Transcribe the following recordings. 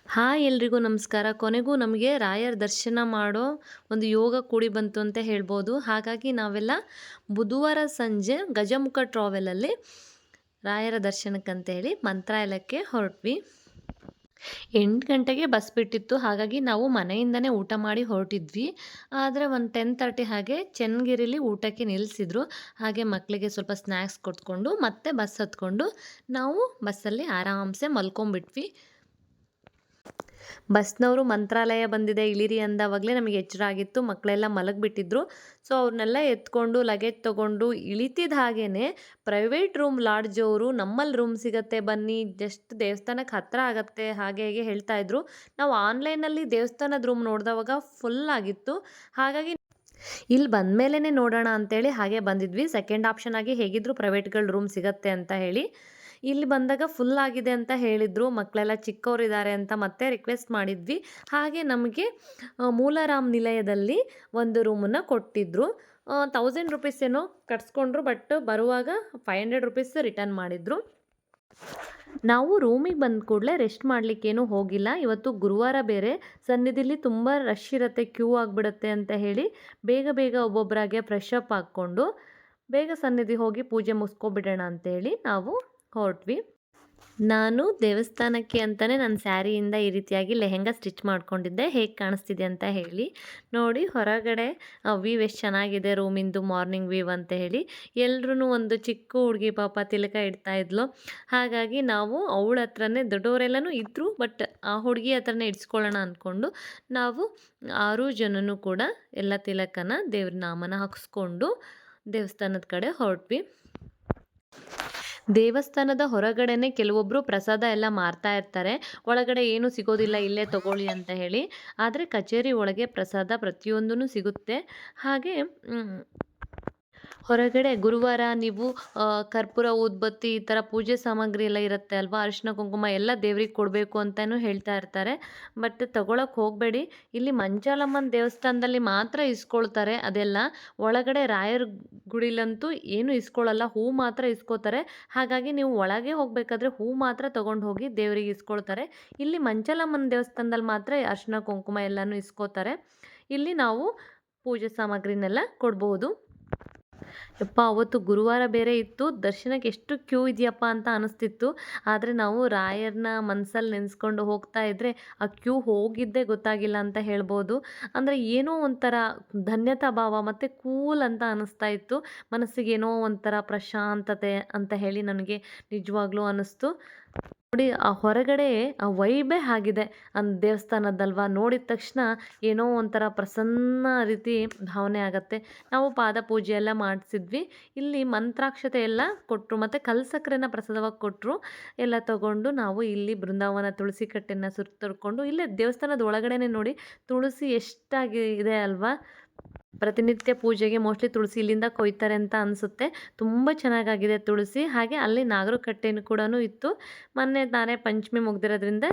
Hi ಎಲ್ರಿಗೂ ನಮಸ್ಕಾರ. ಕೊನೆಗೂ ನಮಗೆ ರಾಯರ ದರ್ಶನ ಮಾಡೋ ಒಂದು ಯೋಗ ಕೂಡಿ ಬಂತು ಅಂತ ಹೇಳ್ಬೋದು. ಹಾಗಾಗಿ ನಾವೆಲ್ಲ ಬುಧವಾರ ಸಂಜೆ ಗಜಮುಖ ಟ್ರಾವೆಲಲ್ಲಿ ರಾಯರ ದರ್ಶನಕ್ಕಂತೇಳಿ ಮಂತ್ರಾಲಯಕ್ಕೆ ಹೊರಟ್ವಿ. 8 ಗಂಟೆಗೆ ಬಸ್ ಬಿಟ್ಟಿತ್ತು. ಹಾಗಾಗಿ ನಾವು ಮನೆಯಿಂದನೇ ಊಟ ಮಾಡಿ ಹೊರಟಿದ್ವಿ. ಆದರೆ ಒಂದು 10:30 ಹಾಗೆ ಚನ್ನಗಿರಿಲಿ ಊಟಕ್ಕೆ ನಿಲ್ಲಿಸಿದ್ರು. ಹಾಗೆ ಮಕ್ಕಳಿಗೆ ಸ್ವಲ್ಪ ಸ್ನ್ಯಾಕ್ಸ್ ಕೊಟ್ಕೊಂಡು ಮತ್ತೆ ಬಸ್ ಹತ್ಕೊಂಡು ನಾವು ಬಸ್ಸಲ್ಲಿ ಆರಾಮ್ಸೆ ಮಲ್ಕೊಂಬಿಟ್ವಿ. ಬಸ್ನವರು ಮಂತ್ರಾಲಯ ಬಂದಿದೆ ಇಳಿರಿ ಅಂದವಾಗಲೇ ನಮಗೆ ಎಚ್ಚರ ಆಗಿತ್ತು. ಮಕ್ಕಳೆಲ್ಲ ಮಲಗಿಬಿಟ್ಟಿದ್ರು. ಸೊ ಅವ್ರನ್ನೆಲ್ಲ ಎತ್ಕೊಂಡು ಲಗೇಜ್ ತೊಗೊಂಡು ಇಳಿತಿದ್ದ ಹಾಗೇ ಪ್ರೈವೇಟ್ ರೂಮ್ ಲಾಡ್ಜ್ ಅವರು ನಮ್ಮಲ್ಲಿ ರೂಮ್ ಸಿಗತ್ತೆ ಬನ್ನಿ, ಜಸ್ಟ್ ದೇವಸ್ಥಾನಕ್ಕೆ ಹತ್ತಿರ ಆಗತ್ತೆ ಹಾಗೆ ಹೀಗೆ ಹೇಳ್ತಾ ಇದ್ರು. ನಾವು ಆನ್ಲೈನಲ್ಲಿ ದೇವಸ್ಥಾನದ ರೂಮ್ ನೋಡಿದವಾಗ ಫುಲ್ ಆಗಿತ್ತು. ಹಾಗಾಗಿ ಇಲ್ಲಿ ಬಂದಮೇಲೆ ನೋಡೋಣ ಅಂತೇಳಿ ಹಾಗೆ ಬಂದಿದ್ವಿ. ಸೆಕೆಂಡ್ ಆಪ್ಷನ್ ಆಗಿ ಹೇಗಿದ್ರು ಪ್ರೈವೇಟ್ಗಳು ರೂಮ್ ಸಿಗತ್ತೆ ಅಂತ ಹೇಳಿ. ಇಲ್ಲಿ ಬಂದಾಗ ಫುಲ್ ಆಗಿದೆ ಅಂತ ಹೇಳಿದರು. ಮಕ್ಕಳೆಲ್ಲ ಚಿಕ್ಕವರಿದ್ದಾರೆ ಅಂತ ಮತ್ತೆ ರಿಕ್ವೆಸ್ಟ್ ಮಾಡಿದ್ವಿ. ಹಾಗೆ ನಮಗೆ ಮೂಲರಾಮ್ ನಿಲಯದಲ್ಲಿ ಒಂದು ರೂಮನ್ನು ಕೊಟ್ಟಿದ್ದರು. 1000 ರುಪೀಸ್ ಏನೋ ಕಟ್ಸ್ಕೊಂಡ್ರು, ಬಟ್ ಬರುವಾಗ 500 ರುಪೀಸ್ ರಿಟರ್ನ್ ಮಾಡಿದರು. ನಾವು ರೂಮಿಗೆ ಬಂದ ಕೂಡಲೇ ರೆಸ್ಟ್ ಮಾಡಲಿಕ್ಕೇನು ಹೋಗಿಲ್ಲ. ಇವತ್ತು ಗುರುವಾರ ಬೇರೆ, ಸನ್ನಿಧಿಲಿ ತುಂಬ ರಶ್ ಇರುತ್ತೆ, ಕ್ಯೂ ಆಗಿಬಿಡುತ್ತೆ ಅಂತ ಹೇಳಿ ಬೇಗ ಬೇಗ ಒಬ್ಬೊಬ್ಬರಾಗೆ ಫ್ರೆಶ್ ಅಪ್ ಹಾಕ್ಕೊಂಡು ಬೇಗ ಸನ್ನಿಧಿ ಹೋಗಿ ಪೂಜೆ ಮುಗಿಸ್ಕೊಬಿಡೋಣ ಅಂತೇಳಿ ನಾವು ಹೊರಟ್ವಿ. ನಾನು ದೇವಸ್ಥಾನಕ್ಕೆ ಅಂತಲೇ ನನ್ನ ಸ್ಯಾರಿಯಿಂದ ಈ ರೀತಿಯಾಗಿ ಲೆಹೆಂಗಾ ಸ್ಟಿಚ್ ಮಾಡ್ಕೊಂಡಿದ್ದೆ. ಹೇಗೆ ಕಾಣಿಸ್ತಿದೆ ಅಂತ ಹೇಳಿ ನೋಡಿ. ಹೊರಗಡೆ ವ್ಯೂ ಎಷ್ಟು ಚೆನ್ನಾಗಿದೆ ರೂಮಿಂದು, ಮಾರ್ನಿಂಗ್ ವ್ಯೂ ಅಂತ ಹೇಳಿ. ಎಲ್ರೂ ಒಂದು ಚಿಕ್ಕ ಹುಡುಗಿ ಪಾಪ ತಿಲಕ ಇಡ್ತಾ ಇದ್ಲು. ಹಾಗಾಗಿ ನಾವು ಅವಳ ಹತ್ರನೇ, ದೊಡ್ಡವರೆಲ್ಲನೂ ಇದ್ದರು ಬಟ್ ಆ ಹುಡುಗಿ ಹತ್ರನೇ ಇಡ್ಸ್ಕೊಳ್ಳೋಣ ಅಂದ್ಕೊಂಡು ನಾವು 6 ಜನನೂ ಕೂಡ ಎಲ್ಲ ತಿಲಕನ ದೇವ್ರ ನಾಮನ ಹಾಕಿಸ್ಕೊಂಡು ದೇವಸ್ಥಾನದ ಕಡೆ ಹೊರಟ್ವಿ. ದೇವಸ್ಥಾನದ ಹೊರಗಡೆನೆ ಕೆಲವೊಬ್ಬರು ಪ್ರಸಾದ ಎಲ್ಲ ಮಾರ್ತಾ ಇರ್ತಾರೆ. ಒಳಗಡೆ ಏನೂ ಸಿಗೋದಿಲ್ಲ, ಇಲ್ಲೇ ತಗೊಳ್ಳಿ ಅಂತ ಹೇಳಿ. ಆದರೆ ಕಚೇರಿ ಒಳಗೆ ಪ್ರಸಾದ ಪ್ರತಿಯೊಂದೂ ಸಿಗುತ್ತೆ. ಹಾಗೆ ಹೊರಗಡೆ ಗುರುವಾರ ನೀವು ಕರ್ಪೂರ, ಊದ್ಬತ್ತಿ ಈ ಥರ ಪೂಜೆ ಸಾಮಗ್ರಿ ಎಲ್ಲ ಇರುತ್ತೆ ಅಲ್ವಾ, ಅರಿಶಿನ ಕುಂಕುಮ ಎಲ್ಲ ದೇವ್ರಿಗೆ ಕೊಡಬೇಕು ಅಂತಲೂ ಹೇಳ್ತಾ ಇರ್ತಾರೆ. ಬಟ್ ತಗೊಳಕ್ಕೆ ಹೋಗಬೇಡಿ. ಇಲ್ಲಿ ಮಂಚಾಲಮ್ಮನ ದೇವಸ್ಥಾನದಲ್ಲಿ ಮಾತ್ರ ಇಸ್ಕೊಳ್ತಾರೆ ಅದೆಲ್ಲ. ಒಳಗಡೆ ರಾಯರ ಗುಡಿಲಂತೂ ಏನು ಇಸ್ಕೊಳ್ಳಲ್ಲ, ಹೂ ಮಾತ್ರ ಇಸ್ಕೋತಾರೆ. ಹಾಗಾಗಿ ನೀವು ಒಳಗೆ ಹೋಗಬೇಕಾದ್ರೆ ಹೂ ಮಾತ್ರ ತೊಗೊಂಡು ಹೋಗಿ ದೇವರಿಗೆ ಇಸ್ಕೊಳ್ತಾರೆ. ಇಲ್ಲಿ ಮಂಚಾಲಮ್ಮನ ದೇವಸ್ಥಾನದಲ್ಲಿ ಮಾತ್ರ ಅರಿಶಿನ ಕುಂಕುಮ ಎಲ್ಲನೂ ಇಸ್ಕೋತಾರೆ. ಇಲ್ಲಿ ನಾವು ಪೂಜೆ ಸಾಮಗ್ರಿನೆಲ್ಲ ಕೊಡ್ಬೋದು. ಯಪ್ಪ, ಅವತ್ತು ಗುರುವಾರ ಬೇರೆ ಇತ್ತು. ದರ್ಶನಕ್ಕೆ ಎಷ್ಟು ಕ್ಯೂ ಇದೆಯಪ್ಪ ಅಂತ ಅನಿಸ್ತಿತ್ತು. ಆದರೆ ನಾವು ರಾಯರನ್ನ ಮನಸ್ಸಲ್ಲಿ ನೆನೆಸ್ಕೊಂಡು ಹೋಗ್ತಾ ಇದ್ದರೆ ಆ ಕ್ಯೂ ಹೋಗಿದ್ದೇ ಗೊತ್ತಾಗಿಲ್ಲ ಅಂತ ಹೇಳ್ಬೋದು. ಅಂದರೆ ಏನೋ ಒಂಥರ ಧನ್ಯತಾ ಭಾವ ಮತ್ತು ಕೂಲ್ ಅಂತ ಅನ್ನಿಸ್ತಾ ಇತ್ತು. ಮನಸ್ಸಿಗೆ ಏನೋ ಒಂಥರ ಪ್ರಶಾಂತತೆ ಅಂತ ಹೇಳಿ ನನಗೆ ನಿಜವಾಗ್ಲೂ ಅನ್ನಿಸ್ತು. ನೋಡಿ, ಆ ಹೊರಗಡೆ ಆ ವೈಬೇ ಆಗಿದೆ ದೇವಸ್ಥಾನದಲ್ವಾ. ನೋಡಿದ ತಕ್ಷಣ ಏನೋ ಒಂಥರ ಪ್ರಸನ್ನ ರೀತಿ ಭಾವನೆ ಆಗತ್ತೆ. ನಾವು ಪಾದ ಪೂಜೆ ಎಲ್ಲ ಮಾಡಿಸಿದ್ವಿ. ಇಲ್ಲಿ ಮಂತ್ರಾಕ್ಷತೆ ಎಲ್ಲ ಕೊಟ್ಟರು ಮತ್ತು ಕಲ್ಸಕ್ರೆನ ಪ್ರಸಾದವಾಗಿ ಕೊಟ್ಟರು. ಎಲ್ಲ ತಗೊಂಡು ನಾವು ಇಲ್ಲಿ ಬೃಂದಾವನ ತುಳಸಿ ಕಟ್ಟೆನ ಸುತ್ತರ್ಕೊಂಡು, ಇಲ್ಲೇ ದೇವಸ್ಥಾನದ ಒಳಗಡೆನೆ ನೋಡಿ ತುಳಸಿ ಎಷ್ಟಾಗಿ ಇದೆ ಅಲ್ವಾ. ಪ್ರತಿನಿತ್ಯ ಪೂಜೆಗೆ ಮೋಸ್ಟ್ಲಿ ತುಳಸಿ ಇಲ್ಲಿಂದ ಕೊಯ್ತಾರೆ ಅಂತ ಅನಿಸುತ್ತೆ. ತುಂಬ ಚೆನ್ನಾಗಾಗಿದೆ ತುಳಸಿ. ಹಾಗೆ ಅಲ್ಲಿ ನಾಗರ ಕಟ್ಟೆನೂ ಕೂಡ ಇತ್ತು. ಮೊನ್ನೆ ತಾನೇ ಪಂಚಮಿ ಮುಗ್ದಿರೋದ್ರಿಂದ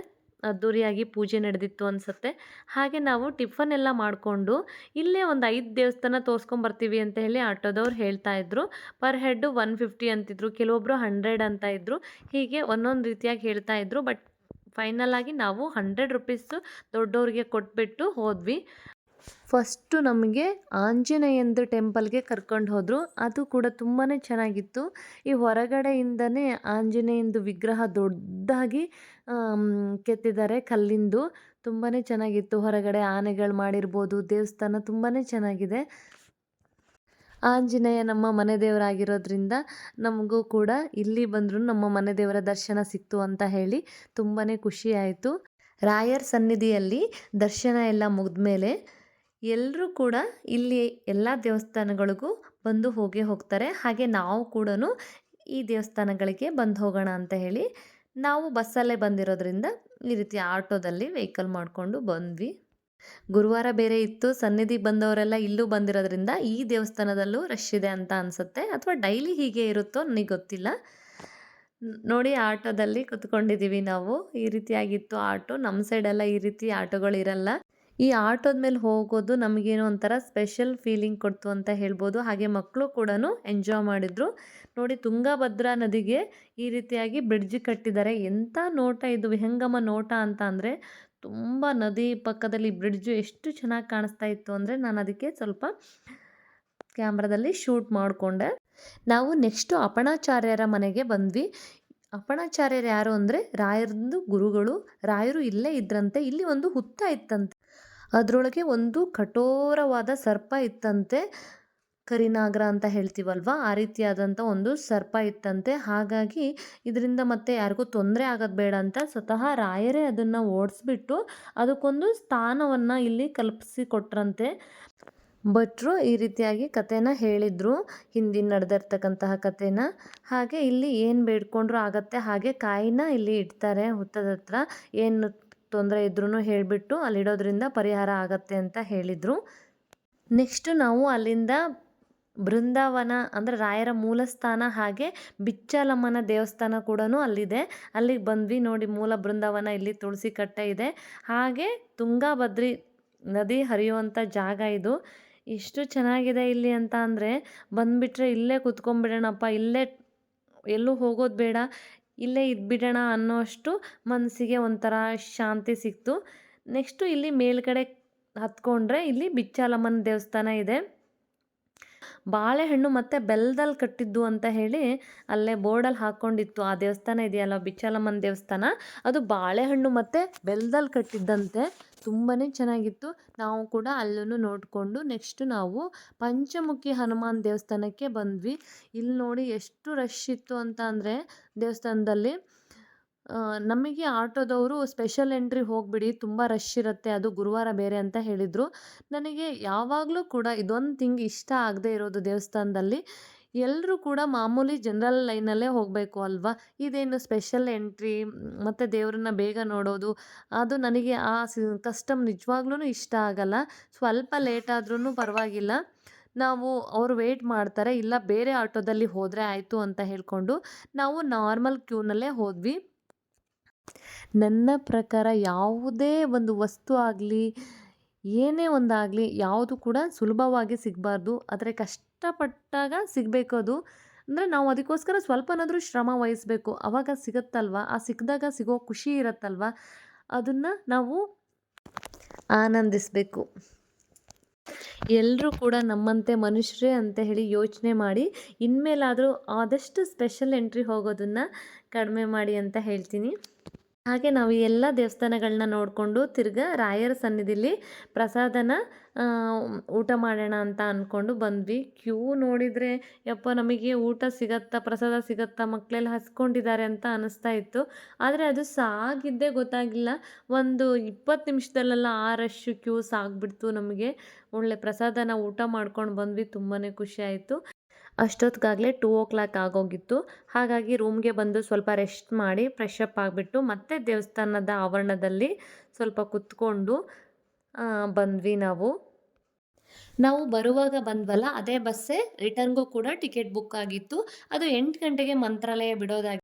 ಅದ್ದೂರಿಯಾಗಿ ಪೂಜೆ ನಡೆದಿತ್ತು ಅನಿಸುತ್ತೆ. ಹಾಗೆ ನಾವು ಟಿಫನ್ ಎಲ್ಲ ಮಾಡಿಕೊಂಡು ಇಲ್ಲೇ ಒಂದು 5 ದೇವಸ್ಥಾನ ತೋರಿಸ್ಕೊಂಬರ್ತೀವಿ ಅಂತ ಹೇಳಿ ಆಟೋದವ್ರು ಹೇಳ್ತಾ ಇದ್ರು. ಪರ್ ಹೆಡ್ಡು 150 ಅಂತಿದ್ರು, ಕೆಲವೊಬ್ಬರು 100 ಅಂತ ಇದ್ದರು. ಹೀಗೆ ಒಂದೊಂದು ರೀತಿಯಾಗಿ ಹೇಳ್ತಾ ಇದ್ರು. ಬಟ್ ಫೈನಲ್ ಆಗಿ ನಾವು 100 ರುಪೀಸು ದೊಡ್ಡವ್ರಿಗೆ ಕೊಟ್ಬಿಟ್ಟು ಹೋದ್ವಿ. ಫಸ್ಟು ನಮಗೆ ಆಂಜನೇಯಂದು ಟೆಂಪಲ್ಗೆ ಕರ್ಕೊಂಡು ಹೋದರು. ಅದು ಕೂಡ ತುಂಬಾ ಚೆನ್ನಾಗಿತ್ತು. ಈ ಹೊರಗಡೆಯಿಂದನೇ ಆಂಜನೇಯಂದು ವಿಗ್ರಹ ದೊಡ್ಡದಾಗಿ ಕೆತ್ತಿದ್ದಾರೆ ಕಲ್ಲಿಂದು. ತುಂಬಾ ಚೆನ್ನಾಗಿತ್ತು. ಹೊರಗಡೆ ಆನೆಗಳು ಮಾಡಿರ್ಬೋದು. ದೇವಸ್ಥಾನ ತುಂಬಾ ಚೆನ್ನಾಗಿದೆ. ಆಂಜನೇಯ ನಮ್ಮ ಮನೆ ದೇವರಾಗಿರೋದ್ರಿಂದ ನಮಗೂ ಕೂಡ ಇಲ್ಲಿ ಬಂದರೂ ನಮ್ಮ ಮನೆ ದೇವರ ದರ್ಶನ ಸಿಕ್ತು ಅಂತ ಹೇಳಿ ತುಂಬಾ ಖುಷಿ ಆಯಿತು. ರಾಯರ ಸನ್ನಿಧಿಯಲ್ಲಿ ದರ್ಶನ ಎಲ್ಲ ಮುಗಿದ್ಮೇಲೆ ಎಲ್ಲರೂ ಕೂಡ ಇಲ್ಲಿ ಎಲ್ಲ ದೇವಸ್ಥಾನಗಳಿಗೂ ಬಂದು ಹೋಗ್ತಾರೆ. ಹಾಗೆ ನಾವು ಕೂಡ ಈ ದೇವಸ್ಥಾನಗಳಿಗೆ ಬಂದು ಹೋಗೋಣ ಅಂತ ಹೇಳಿ ನಾವು ಬಸ್ಸಲ್ಲೇ ಬಂದಿರೋದ್ರಿಂದ ಈ ರೀತಿ ಆಟೋದಲ್ಲಿ ವೆಹಿಕಲ್ ಮಾಡಿಕೊಂಡು ಬಂದ್ವಿ. ಗುರುವಾರ ಬೇರೆ ಇತ್ತು. ಸನ್ನಿಧಿಗೆ ಬಂದವರೆಲ್ಲ ಇಲ್ಲೂ ಬಂದಿರೋದ್ರಿಂದ ಈ ದೇವಸ್ಥಾನದಲ್ಲೂ ರಶ್ ಇದೆ ಅಂತ ಅನಿಸುತ್ತೆ, ಅಥವಾ ಡೈಲಿ ಹೀಗೆ ಇರುತ್ತೋ ನನಗೆ ಗೊತ್ತಿಲ್ಲ. ನೋಡಿ, ಆಟೋದಲ್ಲಿ ಕುತ್ಕೊಂಡಿದ್ದೀವಿ ನಾವು. ಈ ರೀತಿಯಾಗಿತ್ತು ಆಟೋ. ನಮ್ಮ ಸೈಡೆಲ್ಲ ಈ ರೀತಿ ಆಟೋಗಳಿರಲ್ಲ. ಈ ಆಟೋದ ಮೇಲೆ ಹೋಗೋದು ನಮಗೇನೋ ಒಂಥರ ಸ್ಪೆಷಲ್ ಫೀಲಿಂಗ್ ಕೊಡ್ತು ಅಂತ ಹೇಳ್ಬೋದು. ಹಾಗೆ ಮಕ್ಕಳು ಕೂಡ ಎಂಜಾಯ್ ಮಾಡಿದ್ರು. ನೋಡಿ ತುಂಗಭದ್ರಾ ನದಿಗೆ ಈ ರೀತಿಯಾಗಿ ಬ್ರಿಡ್ಜ್ ಕಟ್ಟಿದ್ದಾರೆ. ಎಂಥ ನೋಟ ಇದು, ವಿಹಂಗಮ ನೋಟ ಅಂತ ಅಂದರೆ ತುಂಬ ನದಿ ಪಕ್ಕದಲ್ಲಿ ಬ್ರಿಡ್ಜು ಎಷ್ಟು ಚೆನ್ನಾಗಿ ಕಾಣಿಸ್ತಾ ಇತ್ತು ಅಂದರೆ ನಾನು ಅದಕ್ಕೆ ಸ್ವಲ್ಪ ಕ್ಯಾಮ್ರಾದಲ್ಲಿ ಶೂಟ್ ಮಾಡಿಕೊಂಡೆ. ನಾವು ನೆಕ್ಸ್ಟು ಅಪಣಾಚಾರ್ಯರ ಮನೆಗೆ ಬಂದ್ವಿ. ಅಪಣಾಚಾರ್ಯರು ಯಾರು ಅಂದರೆ ರಾಯರದ್ದು ಗುರುಗಳು. ರಾಯರು ಇಲ್ಲೇ ಇದ್ರಂತೆ. ಇಲ್ಲಿ ಒಂದು ಹುತ್ತ ಇತ್ತಂತೆ, ಅದರೊಳಗೆ ಒಂದು ಕಠೋರವಾದ ಸರ್ಪ ಇತ್ತಂತೆ. ಕರಿನಾಗರ ಅಂತ ಹೇಳ್ತೀವಲ್ವ, ಆ ರೀತಿಯಾದಂಥ ಒಂದು ಸರ್ಪ ಇತ್ತಂತೆ. ಹಾಗಾಗಿ ಇದರಿಂದ ಮತ್ತೆ ಯಾರಿಗೂ ತೊಂದರೆ ಆಗೋದು ಬೇಡ ಅಂತ ಸ್ವತಃ ರಾಯರೇ ಅದನ್ನು ಓಡಿಸ್ಬಿಟ್ಟು ಅದಕ್ಕೊಂದು ಸ್ಥಾನವನ್ನು ಇಲ್ಲಿ ಕಲ್ಪಿಸಿಕೊಟ್ರಂತೆ. ಭಟ್ರು ಈ ರೀತಿಯಾಗಿ ಕಥೆನ ಹೇಳಿದರು, ಹಿಂದಿನ ನಡೆದಿರ್ತಕ್ಕಂತಹ ಕಥೆನ. ಹಾಗೆ ಇಲ್ಲಿ ಏನು ಬೇಡ್ಕೊಂಡ್ರೂ ಆಗತ್ತೆ. ಹಾಗೆ ಕಾಯಿನ ಇಲ್ಲಿ ಇಡ್ತಾರೆ ಹುತ್ತದ ಹತ್ರ. ಏನು ತೊಂದರೆ ಇದ್ರೂ ಹೇಳಿಬಿಟ್ಟು ಅಲ್ಲಿಡೋದ್ರಿಂದ ಪರಿಹಾರ ಆಗತ್ತೆ ಅಂತ ಹೇಳಿದರು. ನೆಕ್ಸ್ಟು ನಾವು ಅಲ್ಲಿಂದ ಬೃಂದಾವನ ಅಂದರೆ ರಾಯರ ಮೂಲಸ್ಥಾನ, ಹಾಗೆ ಬಿಚ್ಚಾಲಮ್ಮನ ದೇವಸ್ಥಾನ ಕೂಡ ಅಲ್ಲಿದೆ. ಅಲ್ಲಿಗೆ ಬಂದ್ವಿ. ನೋಡಿ ಮೂಲ ಬೃಂದಾವನ, ಇಲ್ಲಿ ತುಳಸಿ ಕಟ್ಟೆ ಇದೆ. ಹಾಗೆ ತುಂಗಾಭದ್ರಿ ನದಿ ಹರಿಯುವಂಥ ಜಾಗ ಇದು. ಎಷ್ಟು ಚೆನ್ನಾಗಿದೆ ಇಲ್ಲಿ ಅಂತ ಅಂದರೆ ಬಂದುಬಿಟ್ರೆ ಇಲ್ಲೇ ಕುತ್ಕೊಂಡ್ಬಿಡೋಣಪ್ಪ, ಇಲ್ಲೇ ಎಲ್ಲೂ ಹೋಗೋದು ಬೇಡ, ಇಲ್ಲೇ ಇದ್ಬಿಡೋಣ ಅನ್ನೋಷ್ಟು ಮನಸ್ಸಿಗೆ ಒಂಥರ ಶಾಂತಿ ಸಿಕ್ತು. ನೆಕ್ಸ್ಟು ಇಲ್ಲಿ ಮೇಲ್ಗಡೆ ಹತ್ಕೊಂಡ್ರೆ ಇಲ್ಲಿ ಬಿಚ್ಚಾಲಮ್ಮನ ದೇವಸ್ಥಾನ ಇದೆ. ಬಾಳೆಹಣ್ಣು ಮತ್ತು ಬೆಲ್ಲದಲ್ಲಿ ಕಟ್ಟಿದ್ದು ಅಂತ ಹೇಳಿ ಅಲ್ಲೇ ಬೋರ್ಡಲ್ಲಿ ಹಾಕ್ಕೊಂಡಿತ್ತು. ಆ ದೇವಸ್ಥಾನ ಇದೆಯಲ್ಲ ಬಿಚ್ಚಾಲಮ್ಮನ ದೇವಸ್ಥಾನ, ಅದು ಬಾಳೆಹಣ್ಣು ಮತ್ತು ಬೆಲ್ಲದಲ್ಲಿ ಕಟ್ಟಿದ್ದಂತೆ. ತುಂಬಾ ಚೆನ್ನಾಗಿತ್ತು. ನಾವು ಕೂಡ ಅಲ್ಲೂ ನೋಡಿಕೊಂಡು ನೆಕ್ಸ್ಟ್ ನಾವು ಪಂಚಮುಖಿ ಹನುಮಾನ್ ದೇವಸ್ಥಾನಕ್ಕೆ ಬಂದ್ವಿ. ಇಲ್ಲಿ ನೋಡಿ ಎಷ್ಟು ರಶ್ ಇತ್ತು ಅಂತ ಅಂದರೆ ದೇವಸ್ಥಾನದಲ್ಲಿ. ನಮಗೆ ಆಟೋದವರು ಸ್ಪೆಷಲ್ ಎಂಟ್ರಿ ಹೋಗಿಬಿಡಿ, ತುಂಬ ರಶ್ ಇರುತ್ತೆ, ಅದು ಗುರುವಾರ ಬೇರೆ ಅಂತ ಹೇಳಿದರು. ನನಗೆ ಯಾವಾಗಲೂ ಕೂಡ ಇದೊಂದು ಥಿಂಗ್ ಇಷ್ಟ ಆಗದೆ ಇರೋದು ದೇವಸ್ಥಾನದಲ್ಲಿ, ಎಲ್ಲರೂ ಕೂಡ ಮಾಮೂಲಿ ಜನರಲ್ ಲೈನಲ್ಲೇ ಹೋಗಬೇಕು ಅಲ್ವಾ. ಇದೇನು ಸ್ಪೆಷಲ್ ಎಂಟ್ರಿ ಮತ್ತು ದೇವ್ರನ್ನ ಬೇಗ ನೋಡೋದು, ಅದು ನನಗೆ ಆ ಕಸ್ಟಮ್ ನಿಜವಾಗ್ಲೂ ಇಷ್ಟ ಆಗಲ್ಲ. ಸ್ವಲ್ಪ ಲೇಟ್ ಆದ್ರೂ ಪರವಾಗಿಲ್ಲ, ನಾವು ಅವರು ವೆಯ್ಟ್ ಮಾಡ್ತಾರೆ, ಇಲ್ಲ ಬೇರೆ ಆಟೋದಲ್ಲಿ ಹೋದರೆ ಆಯಿತು ಅಂತ ಹೇಳಿಕೊಂಡು ನಾವು ನಾರ್ಮಲ್ ಕ್ಯೂನಲ್ಲೇ ಹೋದ್ವಿ. ನನ್ನ ಪ್ರಕಾರ ಯಾವುದೇ ಒಂದು ವಸ್ತು ಆಗಲಿ, ಏನೇ ಒಂದಾಗಲಿ, ಯಾವುದು ಕೂಡ ಸುಲಭವಾಗಿ ಸಿಗಬಾರ್ದು. ಆದರೆ ಕಷ್ಟಪಟ್ಟಾಗ ಸಿಗಬೇಕು ಅದು. ಅಂದರೆ ನಾವು ಅದಕ್ಕೋಸ್ಕರ ಸ್ವಲ್ಪನಾದರೂ ಶ್ರಮ ವಹಿಸಬೇಕು, ಆವಾಗ ಸಿಗುತ್ತಲ್ವ. ಆ ಸಿಕ್ಕಿದಾಗ ಸಿಗೋ ಖುಷಿ ಇರುತ್ತಲ್ವ, ಅದನ್ನು ನಾವು ಆನಂದಿಸಬೇಕು. ಎಲ್ಲರೂ ಕೂಡ ನಮ್ಮಂತೆ ಮನುಷ್ಯರೇ ಅಂತ ಹೇಳಿ ಯೋಚನೆ ಮಾಡಿ ಇನ್ಮೇಲಾದರೂ ಆದಷ್ಟು ಸ್ಪೆಷಲ್ ಎಂಟ್ರಿ ಹೋಗೋದನ್ನು ಕಡಿಮೆ ಮಾಡಿ ಅಂತ ಹೇಳ್ತೀನಿ. ಹಾಗೆ ನಾವು ಈ ಎಲ್ಲ ದೇವಸ್ಥಾನಗಳನ್ನ ನೋಡಿಕೊಂಡು ತಿರ್ಗಾ ರಾಯರ ಸನ್ನಿಧಿಲಿ ಪ್ರಸಾದನ ಊಟ ಮಾಡೋಣ ಅಂತ ಅಂದ್ಕೊಂಡು ಬಂದ್ವಿ. ಕ್ಯೂ ನೋಡಿದರೆ ಯಪ್ಪ ನಮಗೆ ಊಟ ಸಿಗತ್ತಾ, ಪ್ರಸಾದ ಸಿಗತ್ತಾ, ಮಕ್ಕಳೆಲ್ಲ ಹಸ್ಕೊಂಡಿದ್ದಾರೆ ಅಂತ ಅನ್ನಿಸ್ತಾ ಇತ್ತು. ಆದರೆ ಅದು ಸಾಗಿದ್ದೇ ಗೊತ್ತಾಗಿಲ್ಲ. ಒಂದು 20 ನಿಮಿಷದಲ್ಲೆಲ್ಲ ಆ ರಶ್ಶು ಕ್ಯೂ ಸಾಗ್ಬಿಡ್ತು. ನಮಗೆ ಒಳ್ಳೆ ಪ್ರಸಾದನ ಊಟ ಮಾಡ್ಕೊಂಡು ಬಂದ್ವಿ. ತುಂಬಾ ಖುಷಿ ಆಯಿತು. ಅಷ್ಟೊತ್ತಿಗಾಗಲೇ 2:00 ಆಗೋಗಿತ್ತು. ಹಾಗಾಗಿ ರೂಮ್ಗೆ ಬಂದು ಸ್ವಲ್ಪ ರೆಸ್ಟ್ ಮಾಡಿ ಫ್ರೆಶ್ ಅಪ್ ಆಗಿಬಿಟ್ಟು ಮತ್ತೆ ದೇವಸ್ಥಾನದ ಆವರಣದಲ್ಲಿ ಸ್ವಲ್ಪ ಕುತ್ಕೊಂಡು ಬಂದ್ವಿ ನಾವು. ನಾವು ಬರುವಾಗ ಬಂದ್ವಲ್ಲ ಅದೇ ಬಸ್ಸೇ ರಿಟರ್ನ್ಗೂ ಕೂಡ ಟಿಕೆಟ್ ಬುಕ್ ಆಗಿತ್ತು. ಅದು 8 ಗಂಟೆಗೆ ಮಂತ್ರಾಲಯ ಬಿಡೋದಾಗಿ